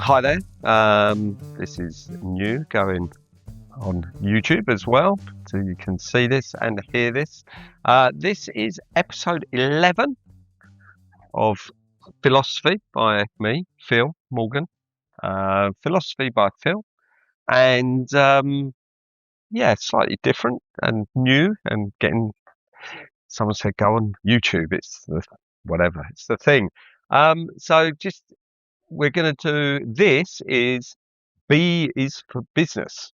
Hi there. This is new going on YouTube as well, so you can see this and hear this. This is episode 11 of Phil-osophy by me, Phil Morgan. Phil-osophy by Phil, and yeah, slightly different and new, and getting someone said go on YouTube. It's the whatever. It's the thing. So just we're going to do this is B is for business.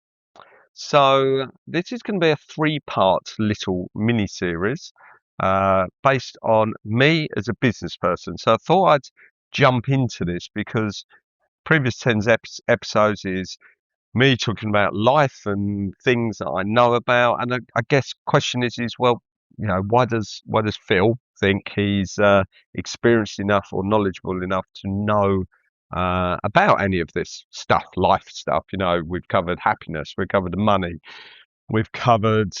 So this is going to be a three-part little mini series based on me as a business person. So I thought I'd jump into this because previous 10 episodes is me talking about life and things that I know about. And I guess question is well, why does Phil think he's experienced enough or knowledgeable enough to know about any of this stuff, life stuff? We've covered happiness, we've covered the money, we've covered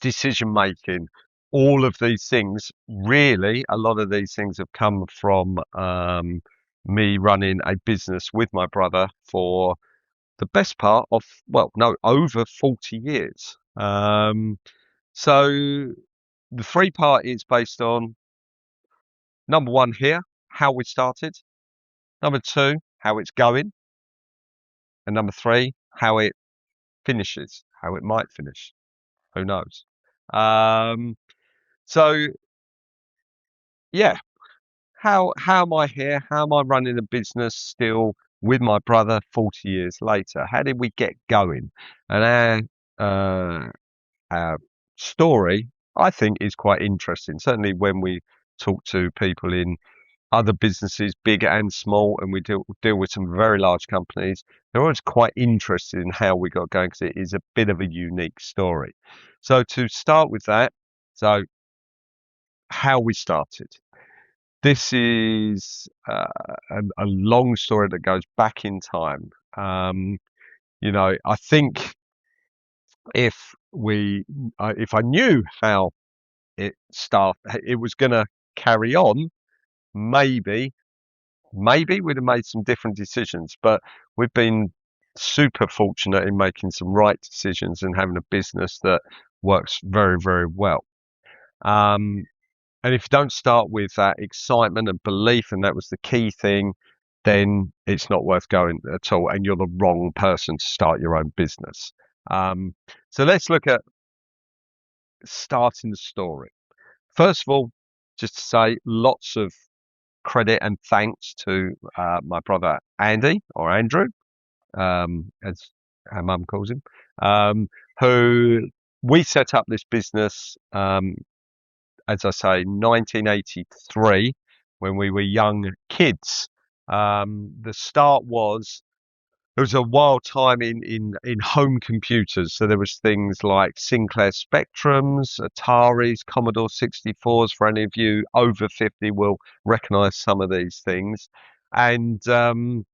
decision making. All of these things, really, a lot of these things have come from me running a business with my brother for the best part of, well, no, over 40 years. So the three part is based on number one here, how we started, number two, how it's going, and number three, how it finishes, how it might finish. Who knows? So yeah, how am I here? How am I running a business still with my brother 40 years later? How did we get going? And our story, I think, is quite interesting. Certainly when we talk to people in other businesses, big and small, and we deal with some very large companies, they're always quite interested in how we got going because it is a bit of a unique story. So to start with that, so how we started. This is a long story that goes back in time. I think if I knew how it was going to carry on, maybe we'd have made some different decisions. But we've been super fortunate in making some right decisions and having a business that works very, very well. And if you don't start with that excitement and belief, and that was the key thing, then it's not worth going at all, and you're the wrong person to start your own business. So let's look at starting the story. First of all, just to say lots of credit and thanks to my brother Andy, or Andrew, as our mum calls him, who we set up this business, as I say, 1983, when we were young kids. The start was It was a wild time in home computers. So there was things like Sinclair Spectrums, Ataris, Commodore 64s. For any of you over 50 will recognise some of these things. And the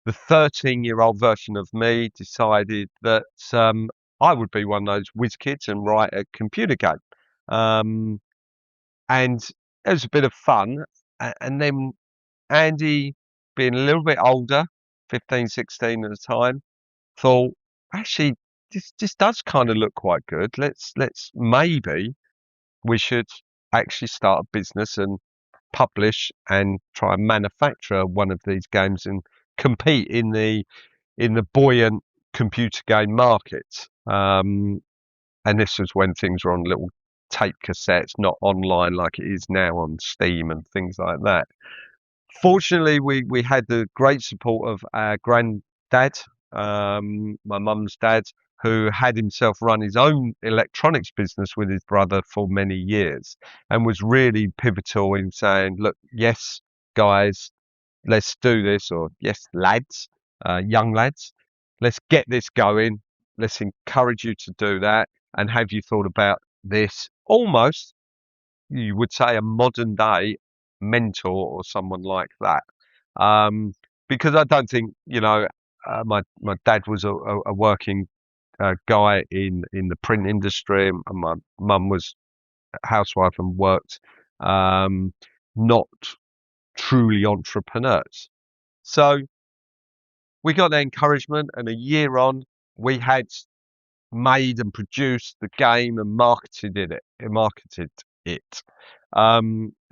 13-year-old version of me decided that I would be one of those whiz kids and write a computer game. And it was a bit of fun. And then Andy, being a little bit older, 15, 16 at the time, thought, actually, this does kind of look quite good. Let's maybe we should actually start a business and publish and try and manufacture one of these games and compete in the buoyant computer game market. And this was when things were on little tape cassettes, not online like it is now on Steam and things like that. Fortunately, we had the great support of our granddad, my mum's dad, who had himself run his own electronics business with his brother for many years, and was really pivotal in saying, look, yes, guys, let's do this, or yes, lads, young lads, let's get this going. Let's encourage you to do that. And have you thought about this? Almost, you would say, a modern day mentor or someone like that. Because I don't think, my dad was a working guy in the print industry, and my mum was a housewife and worked, not truly entrepreneurs. So we got the encouragement, and a year on, we had made and produced the game and marketed it.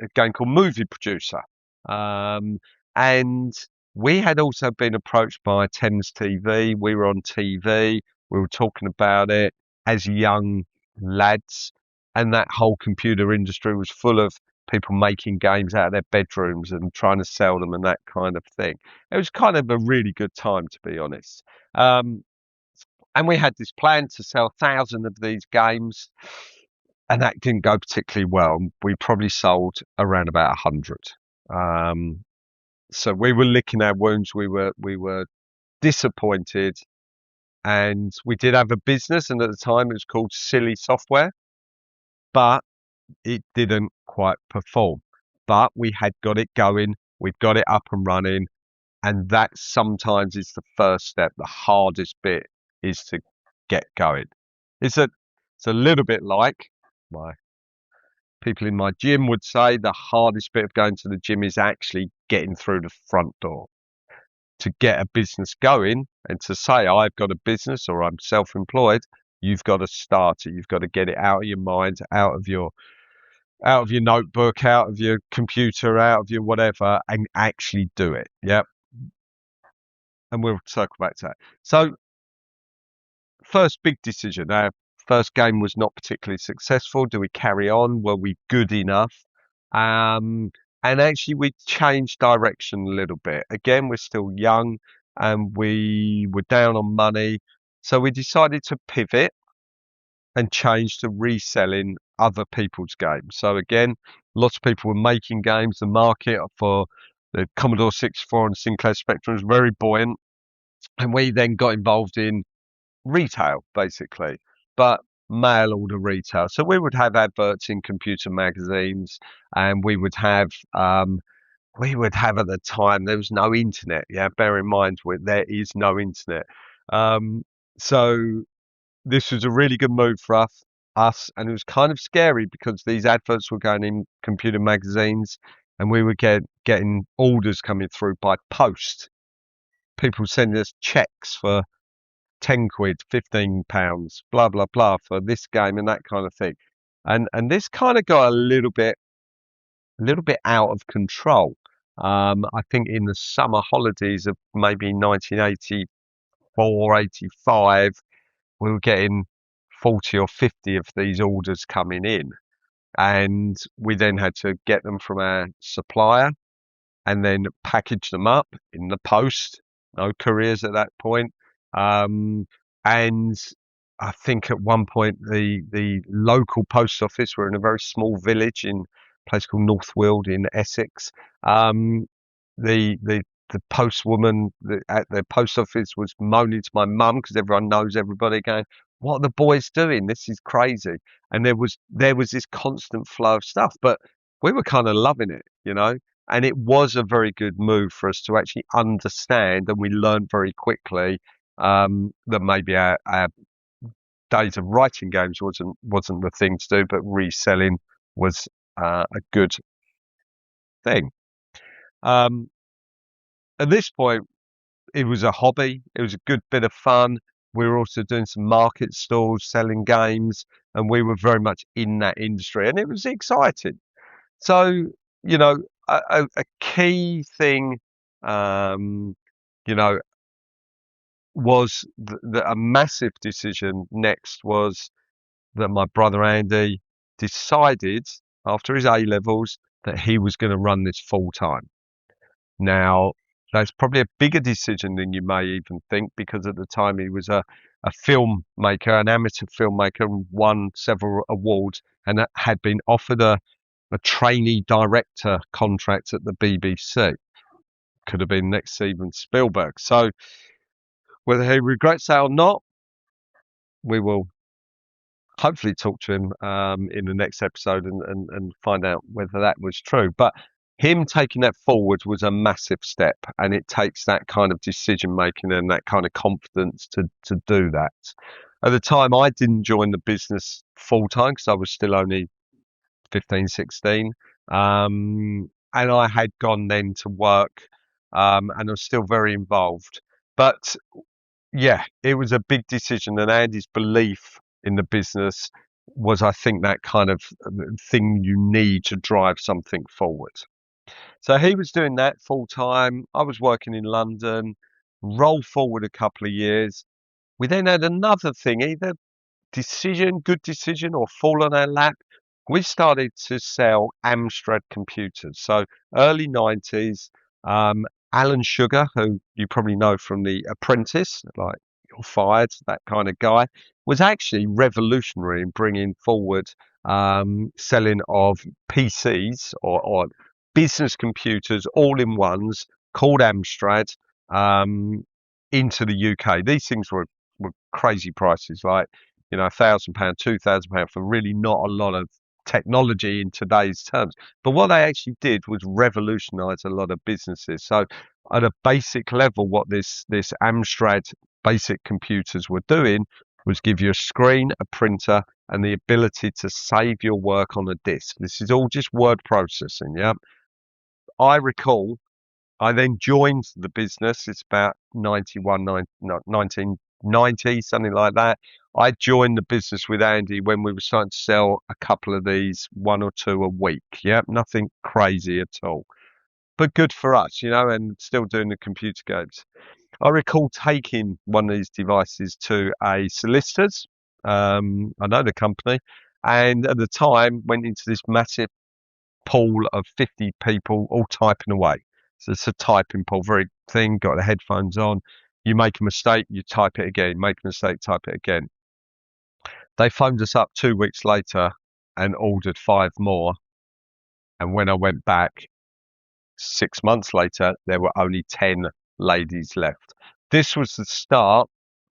A game called Movie Producer. Um, and we had also been approached by Thames TV. We were on TV. We were talking about it as young lads, and that whole computer industry was full of people making games out of their bedrooms and trying to sell them and that kind of thing. It was kind of a really good time, to be honest. Um, and we had this plan to sell 1,000 of these games, and that didn't go particularly well. We probably sold around about 100. Um, so we were licking our wounds. We were disappointed, and we did have a business, and at the time it was called Silly Software, but it didn't quite perform. But we had got it going. We'd got it up and running, and that sometimes is the first step. The hardest bit is to get going. It's a it's a little bit like my people in my gym would say the hardest bit of going to the gym is actually getting through the front door. To get a business going and to say I've got a business or I'm self-employed, you've got to start it. You've got to get it out of your mind, out of your notebook, out of your computer, out of your whatever, and actually do it. Yep. And we'll circle back to that. So first big decision. Our first game was not particularly successful. Do we carry on? Were we good enough? Um, and actually, we changed direction a little bit. Again, we're still young and we were down on money. So we decided to pivot and change to reselling other people's games. So again, lots of people were making games. The market for the Commodore 64 and Sinclair Spectrum was very buoyant. And we then got involved in retail basically, but mail order retail. So we would have adverts in computer magazines, and we would have at the time there was no internet. Yeah, bear in mind there is no internet. Um, so this was a really good move for us, and it was kind of scary because these adverts were going in computer magazines, and we were getting orders coming through by post. People sending us checks for 10 quid, £15, blah, blah, blah for this game and that kind of thing. And this kind of got a little bit out of control. I think in the summer holidays of maybe 1984, 85, we were getting 40 or 50 of these orders coming in. And we then had to get them from our supplier and then package them up in the post. No couriers at that point. Um, and I think at one point the local post office, we're in a very small village in a place called North Weald in Essex. Um, the postwoman at the post office was moaning to my mum because everyone knows everybody, going, "What are the boys doing? This is crazy." And there was this constant flow of stuff, but we were kind of loving it, you know. And it was a very good move for us to actually understand, and we learned very quickly that maybe our days of writing games wasn't the thing to do, but reselling was a good thing. Um, at this point, it was a hobby. It was a good bit of fun. We were also doing some market stalls, selling games, and we were very much in that industry, and it was exciting. So, you know, a key thing, um, you know, was a massive decision next was that my brother Andy decided after his A levels that he was going to run this full time. Now, that's probably a bigger decision than you may even think, because at the time he was a filmmaker, an amateur filmmaker, and won several awards, and had been offered a trainee director contract at the BBC. Could have been next Steven Spielberg. So whether he regrets that or not, we will hopefully talk to him in the next episode and find out whether that was true. But him taking that forward was a massive step, and it takes that kind of decision making and that kind of confidence to do that. At the time, I didn't join the business full time because I was still only 15, 16. And I had gone then to work and I'm still very involved. But yeah, it was a big decision, and Andy's belief in the business was, I think, that kind of thing you need to drive something forward. So he was doing that full time. I was working in London. Roll forward a couple of years. We then had another thing, either good decision, or fall on our lap. We started to sell Amstrad computers. So early 90s, Alan Sugar, who you probably know from The Apprentice, like You're Fired, that kind of guy, was actually revolutionary in bringing forward selling of PCs, or business computers, all in ones, called Amstrad, um, into the UK. These things were crazy prices, like, £1,000, £2,000 for really not a lot of technology in today's terms. But what they actually did was revolutionise a lot of businesses. So at a basic level, what this Amstrad basic computers were doing was give you a screen, a printer, and the ability to save your work on a disk. This is all just word processing, yeah. I recall I then joined the business. It's about 91, 1990, something like that. I joined the business with Andy when we were starting to sell a couple of these, one or two a week. Yeah, nothing crazy at all, but good for us, and still doing the computer games. I recall taking one of these devices to a solicitor's. I know the company, and at the time went into this massive pool of 50 people all typing away. So it's a typing pool, very thing, got the headphones on. You make a mistake, you type it again, make a mistake, type it again. They phoned us up 2 weeks later and ordered five more. And when I went back 6 months later, there were only 10 ladies left. This was the start.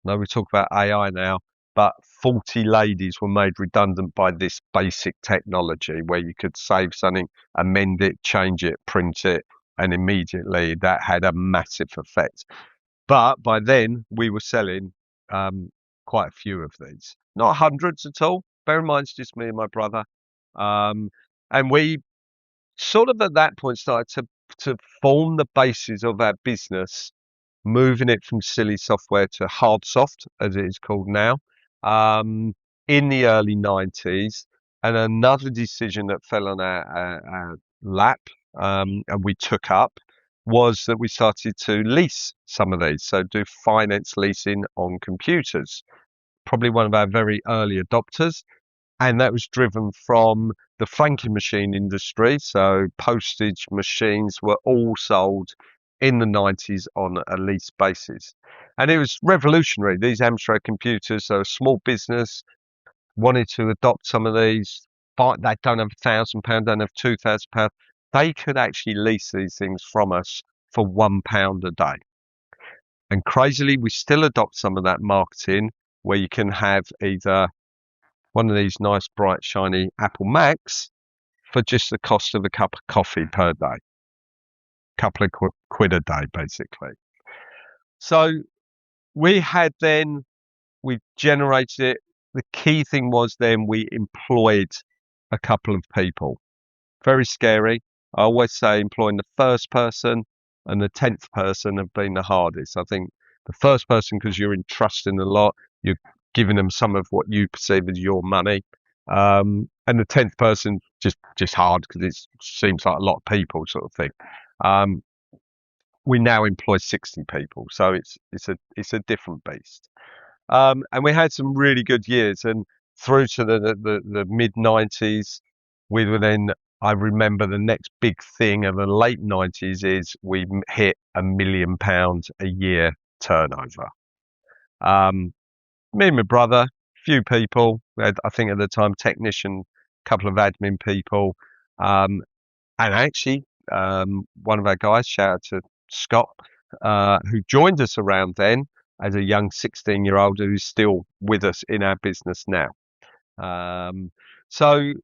No, we talk about AI now, but 40 ladies were made redundant by this basic technology where you could save something, amend it, change it, print it, and immediately that had a massive effect. But by then we were selling quite a few of these, not hundreds at all. Bear in mind, it's just me and my brother. Um, and we sort of at that point started to form the basis of our business, moving it from silly software to hard soft, as it is called now, um, in the early 90s. And another decision that fell on our lap, and we took up, was that we started to lease some of these. So do finance leasing on computers. Probably one of our very early adopters. And that was driven from the franking machine industry. So postage machines were all sold in the 90s on a lease basis. And it was revolutionary. These Amstrad computers, so a small business wanted to adopt some of these, but they don't have £1,000, don't have £2,000. They could actually lease these things from us for £1 a day. And crazily, we still adopt some of that marketing where you can have either one of these nice, bright, shiny Apple Macs for just the cost of a cup of coffee per day. Couple of quid a day, basically. So we had then, we generated it. The key thing was then we employed a couple of people. Very scary. I always say employing the first person and the 10th person have been the hardest. I think the first person, because you're entrusting a lot, you're giving them some of what you perceive as your money. And the 10th person, just hard because it seems like a lot of people sort of thing. We now employ 60 people, so it's a different beast. And we had some really good years, and through to the mid 90s, we were then. I remember the next big thing of the late 90s is we hit £1 million a year turnover. Me and my brother, few people. We had, I think at the time, technician, couple of admin people, and actually one of our guys, shout out to Scott, who joined us around then as a young 16-year-old who's still with us in our business now. So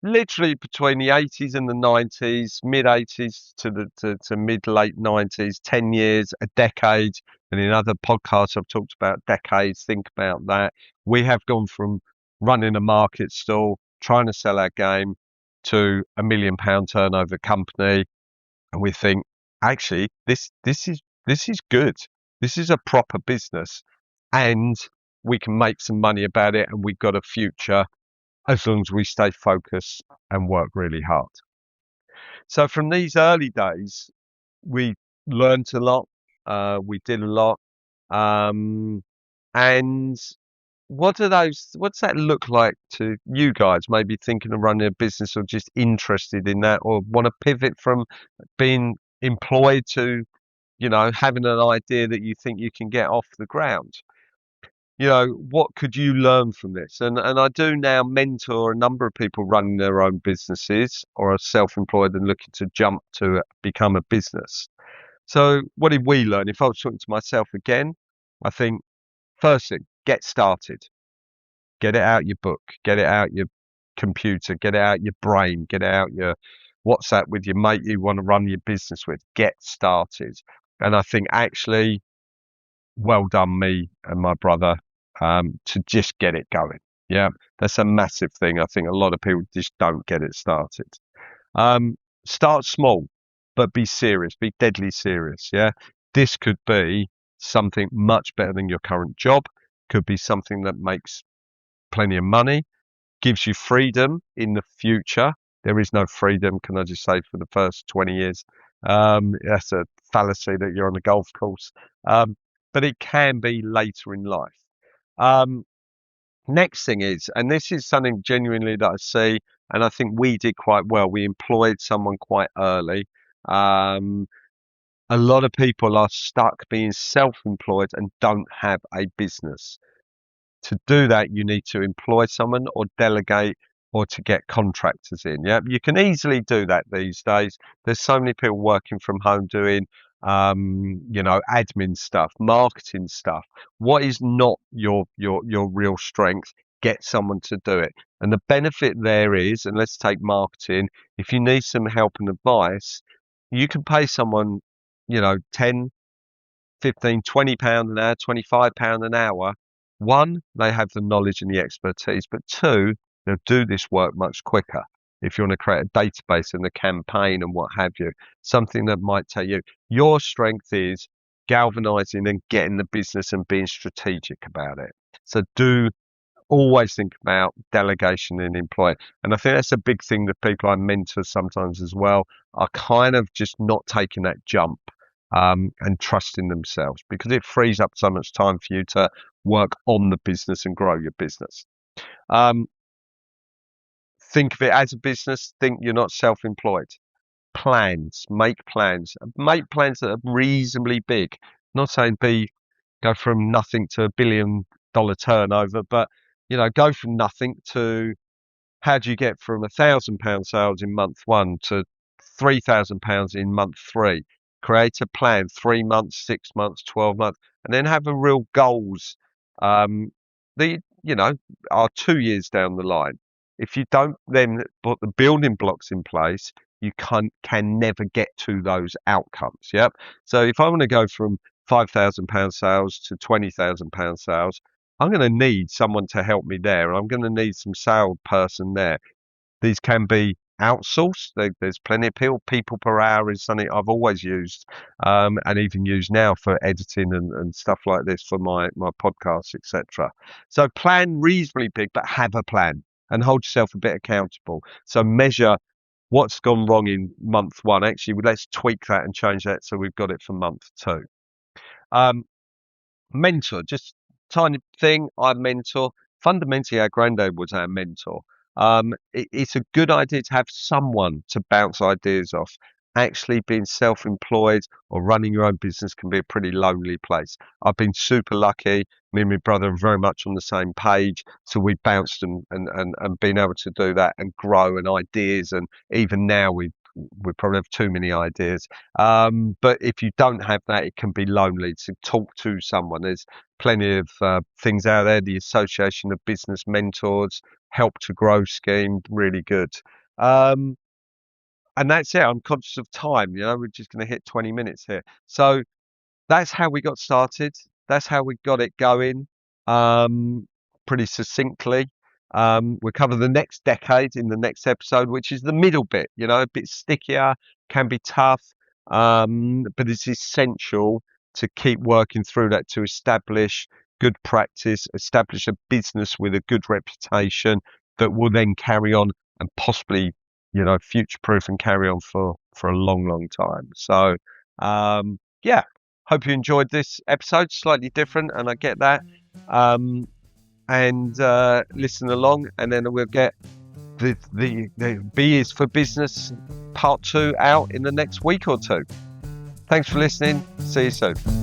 literally between the 80s and the 90s, mid 80s to mid late 90s, 10 years, a decade. And in other podcasts, I've talked about decades. Think about that. We have gone from running a market stall, trying to sell our game, to £1 million turnover company. And we think actually, this is good. This is a proper business, and we can make some money about it, and we've got a future as long as we stay focused and work really hard. So from these early days, we learned a lot. We did a lot. Um, and what's that look like to you guys? Maybe thinking of running a business or just interested in that or want to pivot from being employed to, having an idea that you think you can get off the ground. What could you learn from this? And I do now mentor a number of people running their own businesses or are self-employed and looking to jump to become a business. So what did we learn? If I was talking to myself again, I think first thing, get started. Get it out your book, get it out your computer, get it out your brain, get it out your WhatsApp with your mate you want to run your business with. Get started. And I think actually well done me and my brother to just get it going. Yeah, that's a massive thing. I think a lot of people just don't get it started. Um, Start small, but be serious, be deadly serious. Yeah, this could be something much better than your current job, could be something that makes plenty of money, gives you freedom in the future. There is no freedom, can I just say, for the first 20 years. That's a fallacy that you're on a golf course. Um, but it can be later in life. Um, Next thing is, and this is something genuinely that I see, and I think we did quite well. We employed someone quite early. Um, a lot of people are stuck being self-employed and don't have a business. To do that, you need to employ someone or delegate or to get contractors in. Yeah, you can easily do that these days. There's so many people working from home doing, admin stuff, marketing stuff. What is not your real strength? Get someone to do it. And the benefit there is, and let's take marketing. If you need some help and advice, you can pay someone, 10, 15, £20 an hour, £25 an hour. One, they have the knowledge and the expertise, but two, they'll do this work much quicker. If you want to create a database and a campaign and what have you, something that might take you. Your strength is galvanizing and getting the business and being strategic about it. So do always think about delegation and employ. And I think that's a big thing that people I mentor sometimes as well are kind of just not taking that jump and trusting themselves because it frees up so much time for you to work on the business and grow your business. Um, think of it as a business. Think you're not self-employed. Make plans that are reasonably big. Not saying go from nothing to $1 billion turnover, but go from nothing to how do you get from £1,000 sales in month one to £3,000 in month three? Create a plan, 3 months, 6 months, 12 months, and then have a real goals. The are 2 years down the line. If you don't then put the building blocks in place, you can never get to those outcomes. Yep. So if I want to go from £5,000 sales to £20,000 sales, I'm going to need someone to help me there. I'm going to need some salesperson there. These can be outsourced. There's plenty of people per hour is something I've always used and even use now for editing and stuff like this for my podcasts, etc. So plan reasonably big, but have a plan and hold yourself a bit accountable. So measure what's gone wrong in month one. Actually, let's tweak that and change that so we've got it for month two. Um, Mentor, just tiny thing. I mentor. Fundamentally, our granddad was our mentor. It's a good idea to have someone to bounce ideas off. Actually, being self-employed or running your own business can be a pretty lonely place. I've been super lucky. Me and my brother are very much on the same page, so we bounced and been able to do that and grow and ideas. And even now, we probably have too many ideas. But if you don't have that, it can be lonely to talk to someone. There's plenty of things out there. The Association of Business Mentors, Help to Grow scheme, really good. Um, and that's it. I'm conscious of time. We're just going to hit 20 minutes here. So that's how we got started. That's how we got it going. Um, Pretty succinctly. We'll cover the next decade in the next episode, which is the middle bit, a bit stickier, can be tough. but it's essential to keep working through that to establish good practice, establish a business with a good reputation that will then carry on and possibly, future-proof and carry on for a long, long time. So, yeah, hope you enjoyed this episode. Slightly different, and I get that. And listen along, and then we'll get the B is for Business Part 2 out in the next week or two. Thanks for listening. See you soon.